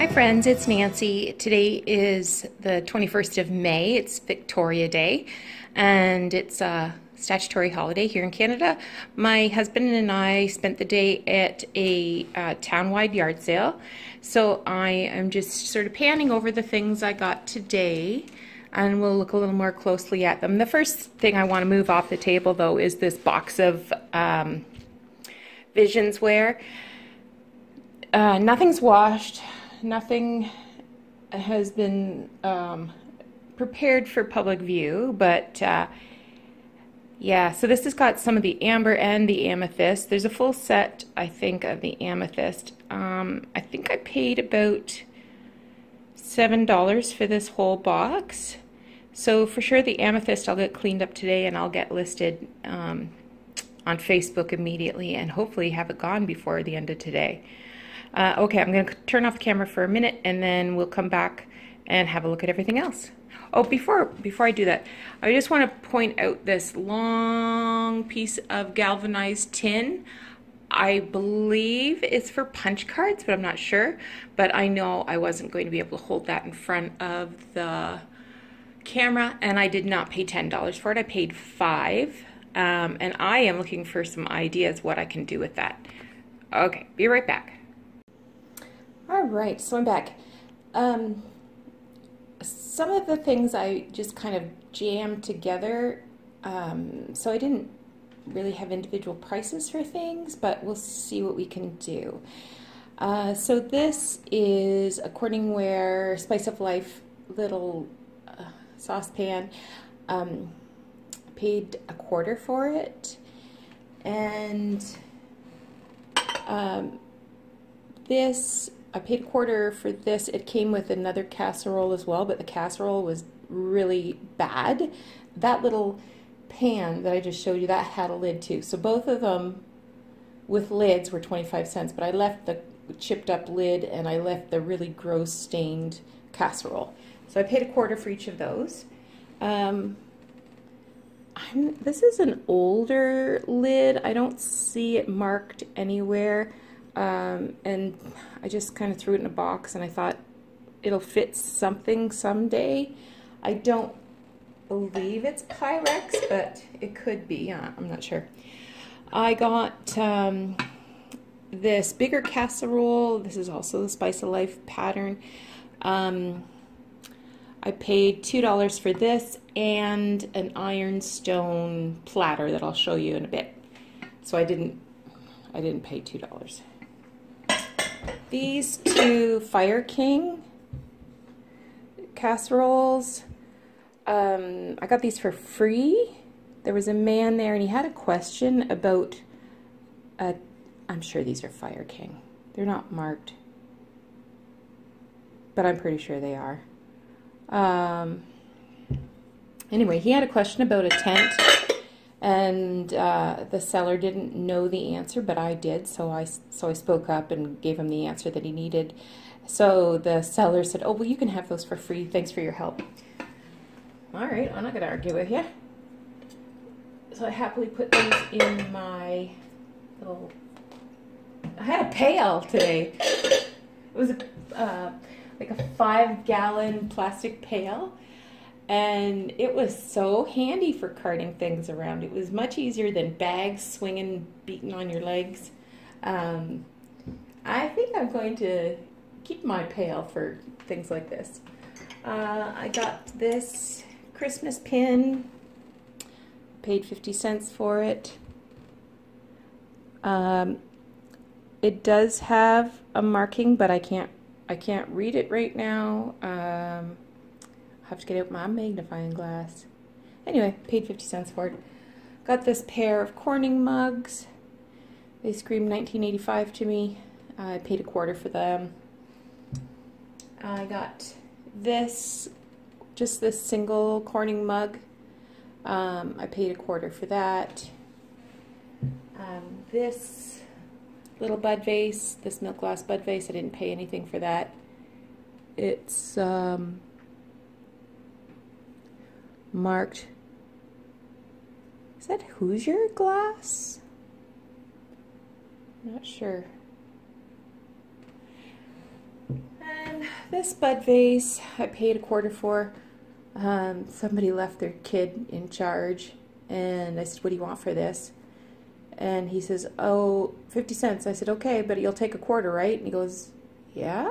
Hi friends, it's Nancy. Today is the 21st of May. It's Victoria Day and it's a statutory holiday here in Canada. My husband and I spent the day at a town-wide yard sale. So I am just sort of panning over the things I got today and we'll look a little more closely at them. The first thing I want to move off the table though is this box of Visionswear. Nothing's washed. Nothing has been prepared for public view, but yeah, so this has got some of the amber and the amethyst. There's a full set, I think, of the amethyst. I think I paid about $7 for this whole box. So for sure the amethyst I'll get cleaned up today and I'll get listed on Facebook immediately and hopefully have it gone before the end of today. Okay, I'm going to turn off the camera for a minute and then we'll come back and have a look at everything else. Oh, before I do that, I just want to point out this long piece of galvanized tin. I believe it's for punch cards, but I'm not sure. But I know I wasn't going to be able to hold that in front of the camera, and I did not pay $10 for it. I paid $5, and I am looking for some ideas what I can do with that. Okay, be right back. Alright, so I'm back. Some of the things I just kind of jammed together, so I didn't really have individual prices for things, but we'll see what we can do. So this is a Corningware Spice of Life little saucepan. Paid $1/4 for it, and this I paid $1/4 for this. It came with another casserole as well, but the casserole was really bad. That little pan that I just showed you, that had a lid too. So both of them with lids were 25 cents, but I left the chipped up lid and I left the really gross stained casserole. So I paid $1/4 for each of those. This is an older lid. I don't see it marked anywhere. And I just kind of threw it in a box and I thought it'll fit something someday. I don't believe it's Pyrex, but it could be. I'm not sure. I got this bigger casserole. This is also the Spice of Life pattern. I paid $2 for this and an ironstone platter that I'll show you in a bit. So I didn't pay $2. These two Fire King casseroles, I got these for free. There was a man there and he had a question about, I'm sure these are Fire King. They're not marked, but I'm pretty sure they are. Anyway, he had a question about a tent. And the seller didn't know the answer, but I did, so I spoke up and gave him the answer that he needed. So the seller said, "Oh, well, you can have those for free. Thanks for your help." All right, I'm not going to argue with you. So I happily put these in my little... I had a pail today. It was like a 5-gallon plastic pail. And it was so handy for carting things around. It was much easier than bags swinging, beating on your legs. I think I'm going to keep my pail for things like this. I got this Christmas pin. Paid 50 cents for it. It does have a marking, but I can't read it right now. Have to get out my magnifying glass. Anyway, paid 50 cents for it. Got this pair of Corning mugs. They screamed 1985 to me. I paid $1/4 for them. I got this, just this single Corning mug. I paid $1/4 for that. This little bud vase, this milk glass bud vase, I didn't pay anything for that. It's marked, is that Hoosier glass? Not sure. And This bud vase I paid $1 for. Somebody left their kid in charge, and I said, what do you want for this? And he says, oh, 50 cents. I said, okay, but you'll take $1, right? And he goes, yeah?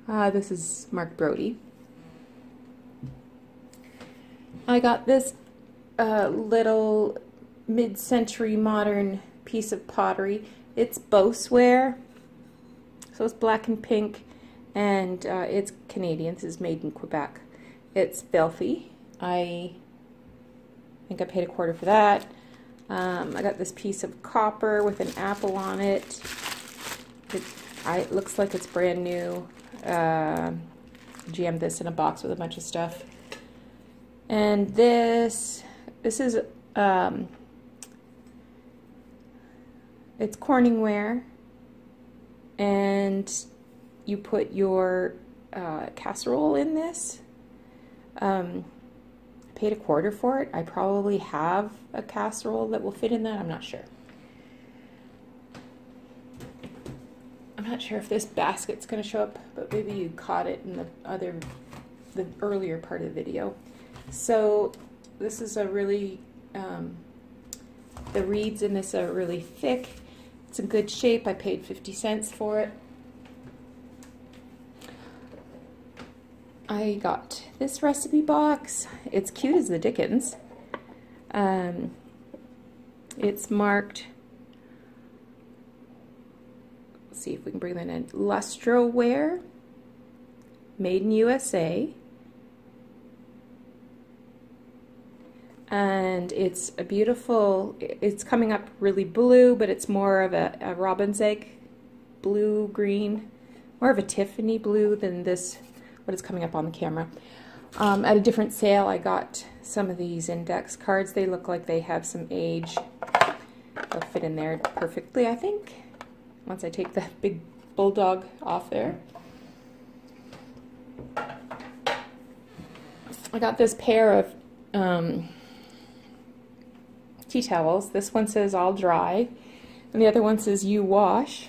This is Mark Brody. I got this little mid-century modern piece of pottery. It's Beauceware, so it's black and pink, and it's Canadian. This is made in Quebec. It's filthy. I think I paid $1 for that. I got this piece of copper with an apple on it. It looks like it's brand new. Jammed this in a box with a bunch of stuff. And this is it's Corningware, and you put your casserole in this. I paid $1 for it. I probably have a casserole that will fit in that. I'm not sure. I'm not sure if this basket's going to show up, but maybe you caught it in the earlier part of the video. So this is a really, the reeds in this are really thick. It's in good shape. I paid 50 cents for it. I got this recipe box. It's cute as the dickens. It's marked, let's see if we can bring that in, Lustroware, made in USA. And it's a beautiful, it's coming up really blue, but it's more of a robin's egg blue-green, more of a Tiffany blue than this, what is coming up on the camera. At a different sale, I got some of these index cards. They look like they have some age. They'll fit in there perfectly, I think, once I take the big bulldog off there. I got this pair of tea towels. This one says all dry, and the other one says you wash.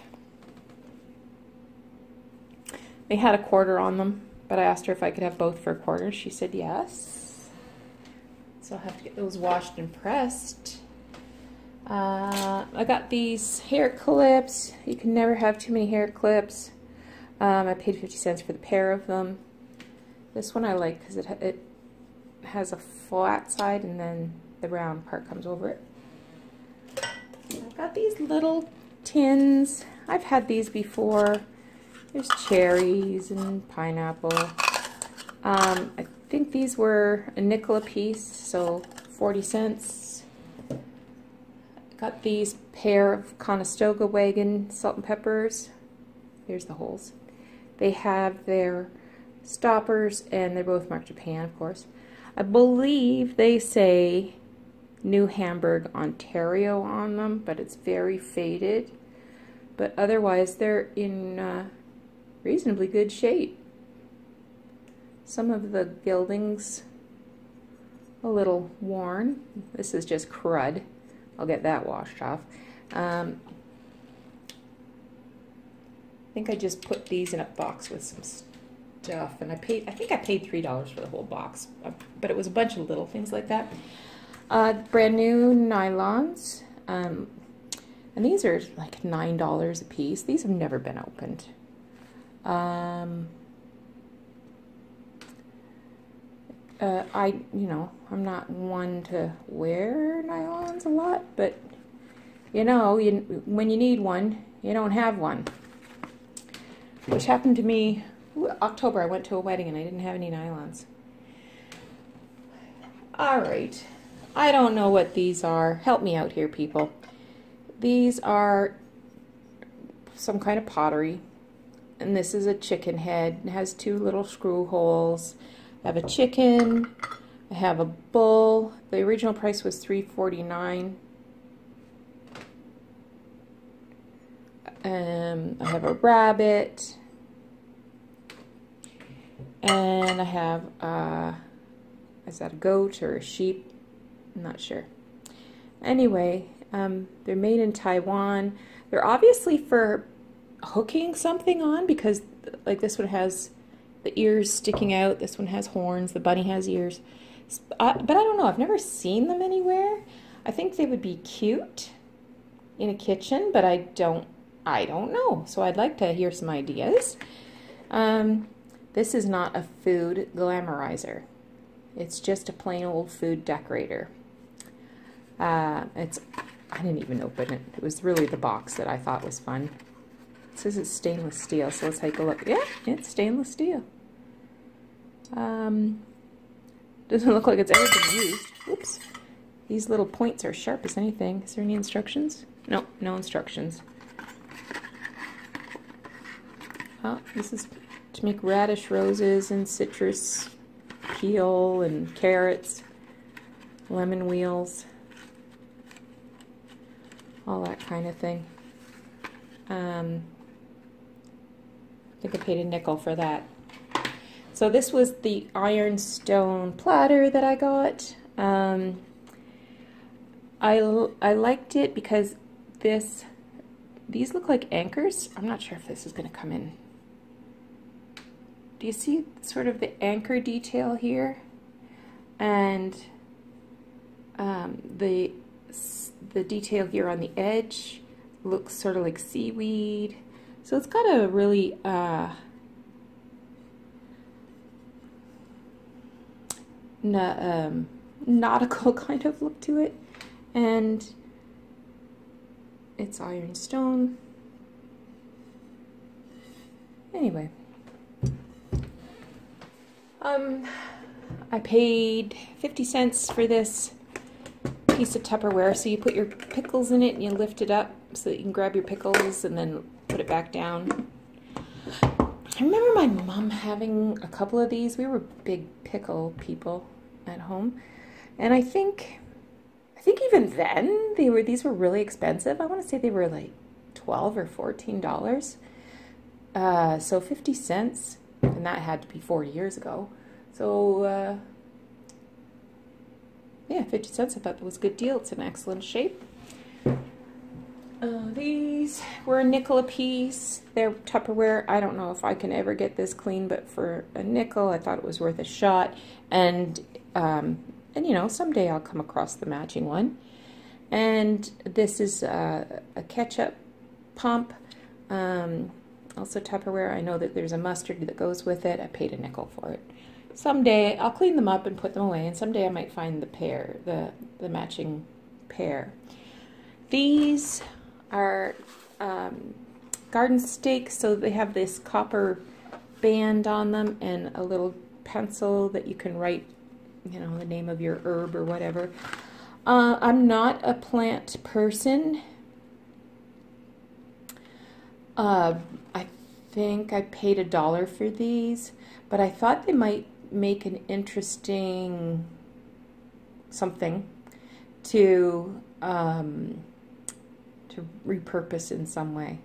They had $1 on them, but I asked her if I could have both for $1. She said yes. So I'll have to get those washed and pressed. I got these hair clips. You can never have too many hair clips. I paid 50 cents for the pair of them. This one I like because it has a flat side and then the round part comes over it. I've got these little tins. I've had these before. There's cherries and pineapple. I think these were a nickel a piece, so 40 cents. Got these pair of Conestoga wagon salt and peppers. Here's the holes. They have their stoppers, and they're both marked Japan, of course. I believe they say New Hamburg, Ontario on them, but it's very faded. But otherwise, they're in reasonably good shape. Some of the gilding's a little worn. This is just crud. I'll get that washed off. I think I just put these in a box with some stuff, and I think I paid $3 for the whole box, but it was a bunch of little things like that. Brand new nylons, and these are like $9 a piece. These have never been opened. I'm not one to wear nylons a lot, but when you need one, you don't have one. Which happened to me October. I went to a wedding and I didn't have any nylons. Alright, I don't know what these are. Help me out here, people. These are some kind of pottery, and this is a chicken head. It has 2 little screw holes. I have a chicken, I have a bull. The original price was $3.49. I have a rabbit, and I have is that a goat or a sheep? I'm not sure. Anyway, they're made in Taiwan. They're obviously for hooking something on, because like this one has the ears sticking out, this one has horns, the bunny has ears. But I don't know, I've never seen them anywhere. I think they would be cute in a kitchen, but I don't know. So I'd like to hear some ideas. This is not a food glamorizer. It's just a plain old food decorator. I didn't even open it. It was really the box that I thought was fun. It says it's stainless steel, so let's take a look. Yeah, it's stainless steel. Doesn't look like it's ever been used. Oops. These little points are sharp as anything. Is there any instructions? No, no instructions. Oh, this is to make radish roses and citrus peel and carrots, lemon wheels, all that kind of thing. I think I paid a nickel for that. So this was the ironstone platter that I got. I liked it because these look like anchors. I'm not sure if this is going to come in. Do you see sort of the anchor detail here? And the detail here on the edge looks sort of like seaweed. So it's got a really nautical kind of look to it. And it's ironstone. Anyway. I paid 50 cents for this piece of Tupperware. So you put your pickles in it and you lift it up so that you can grab your pickles and then put it back down. I remember my mom having a couple of these. We were big pickle people at home. And I think even then these were really expensive. I want to say they were like $12 or $14. So 50 cents, and that had to be 40 years ago. So yeah, 50 cents. I thought that was a good deal. It's in excellent shape. These were a nickel a piece. They're Tupperware. I don't know if I can ever get this clean, but for a nickel, I thought it was worth a shot. And you know, someday I'll come across the matching one. And this is a ketchup pump. Also Tupperware. I know that there's a mustard that goes with it. I paid a nickel for it. Someday I'll clean them up and put them away, and someday I might find the matching pair. These are garden stakes, so they have this copper band on them and a little pencil that you can write, you know, the name of your herb or whatever. I'm not a plant person. I think I paid $1 for these, but I thought they might make an interesting something to repurpose in some way.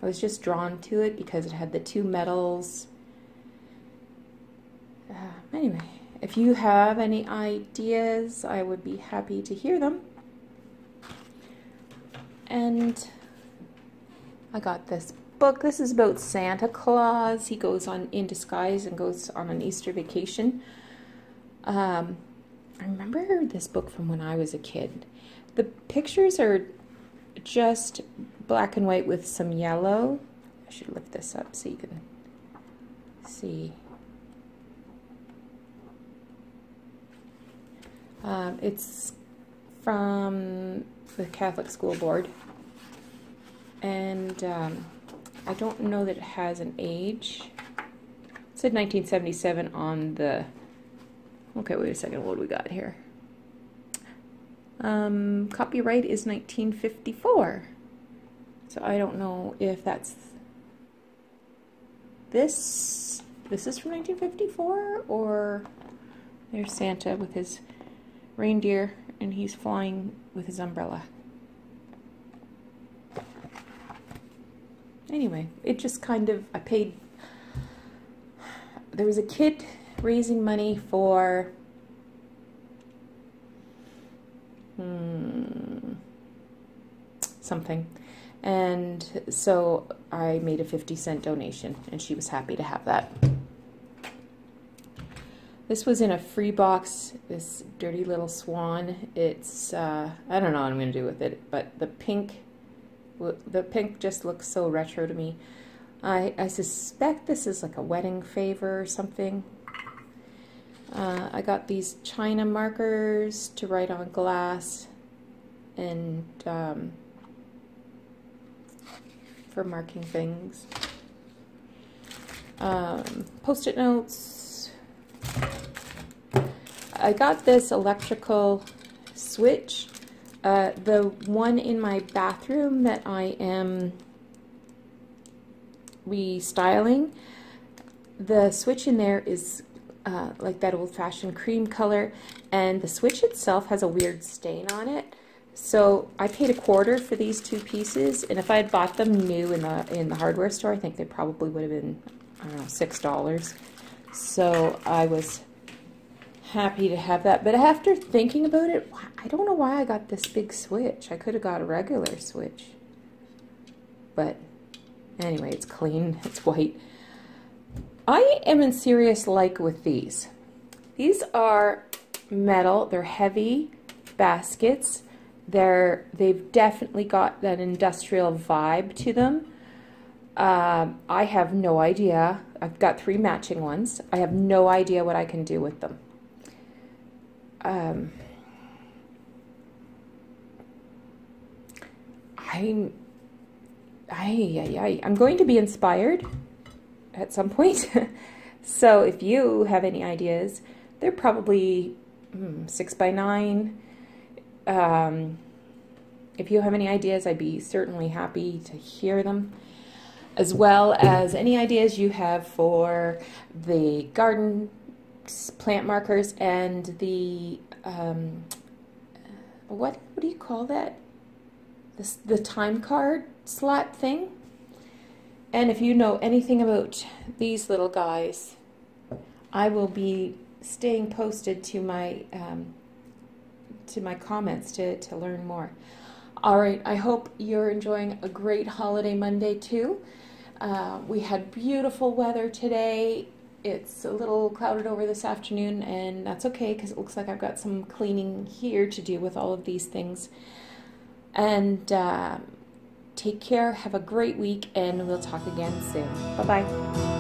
I was just drawn to it because it had the two metals. Anyway, if you have any ideas, I would be happy to hear them. And I got this book. This is about Santa Claus. He goes in disguise and goes on an Easter vacation. I remember this book from when I was a kid. The pictures are just black and white with some yellow. I should lift this up so you can see. It's from the Catholic School Board, and I don't know that it has an age. It said 1977 on the... Okay, wait a second, what do we got here? Copyright is 1954. So I don't know if that's... This is from 1954, or there's Santa with his reindeer and he's flying with his umbrella. Anyway, it just kind of, I paid, there was a kid raising money for something, And so I made a 50-cent donation, and she was happy to have that. This was in a free box, this dirty little swan. It's, I don't know what I'm going to do with it, but the pink just looks so retro to me. I suspect this is like a wedding favor or something. I got these China markers to write on glass, and for marking things. Post-it notes. I got this electrical switch. The one in my bathroom that I am restyling, the switch in there is like that old-fashioned cream color, and the switch itself has a weird stain on it. So I paid $1/4 for these two pieces, and if I had bought them new in the hardware store, I think they probably would have been, I don't know, $6. So I was happy to have that. But after thinking about it, I don't know why I got this big switch. I could have got a regular switch. But anyway, it's clean, it's white. I am in serious like with these. These are metal, they're heavy baskets. They've definitely got that industrial vibe to them. I have no idea. I've got 3 matching ones. I have no idea what I can do with them. I'm going to be inspired at some point. So if you have any ideas, they're probably 6 by 9. If you have any ideas, I'd be certainly happy to hear them, as well as any ideas you have for the garden plant markers and the what do you call that? The time card slot thing. And if you know anything about these little guys, I will be staying posted to my comments to learn more. All right, I hope you're enjoying a great holiday Monday too. We had beautiful weather today. It's a little clouded over this afternoon, and that's okay because it looks like I've got some cleaning here to do with all of these things. And take care, have a great week, and we'll talk again soon. Bye-bye.